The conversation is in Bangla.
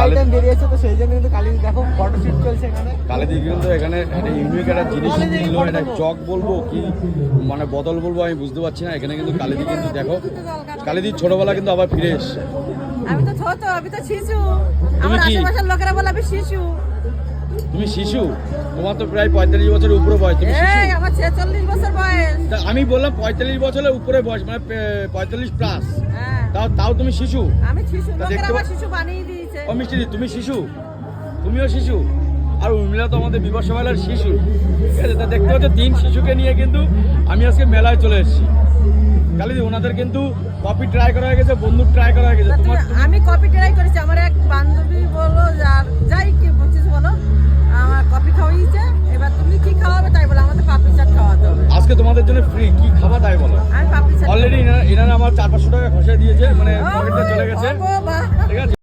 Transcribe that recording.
আইটেম বেরিয়েছে, তো সেই জন্য কিন্তু কালিদি দেখো ফটোশুট চলছে এখানে। কালিদি কিন্তু এখানে একটা ইউনিক একটা জিনিস নিল, এটা জগ বলবো কি মানে বোতল বলবো আমি বুঝতে পারছি না। এখানে কিন্তু কালিদি কিন্তু দেখো, কালিদির ছোটবেলা কিন্তু আবার ফিরে এসছে। আমি তো ছোট, আমি তো শিশু। তুমি আমার কি? আশেপাশের লোকেরা বলে আমি শিশু। তুমি শিশু? তোমার তো প্রায় 45 বছরের উপরে বয়স, তুমি শিশু? এই আমার 46 বছর বয়স। তা আমি বললাম 45 বছরের উপরে বয়স, মানে 45 প্লাস। হ্যাঁ, তাও তুমি শিশু? আমি শিশু, তা লোকেরা দেখতে আমার শিশু বানিয়ে দিয়েছে। ও মিষ্টি, তুমি শিশু? তুমিও শিশু? আর উর্মিলা তো আমাদের বিবাহ সভার শিশু। ঠিক আছে, তা দেখতে হচ্ছে 3 শিশুকে নিয়ে কিন্তু আমি আজকে মেলায় চলে এসেছি। কালিদি ওনাদের কিন্তু কপি ট্রাই করা হয়ে গেছে, বন্ধু ট্রাই করা হয়ে গেছে। তোমার আমি কপি ট্রাই করেছি, আমার এক বান্ধবী বললো যাই কি বলছিস বলো, আমার কপি খাওয়াইছে। এবার তুমি কি খাওয়াবে তাই বলো, আমাদের পাপড়ি চাট খাওয়াতে হবে। আজকে তোমাদের জন্য ফ্রি, কি খাবা তাই বলো। আমি পাপড়ি চাট অলরেডি এনারা আমার 400-500 টাকা খসে দিয়েছে, মানে পকেটে চলে গেছে। ঠিক আছে।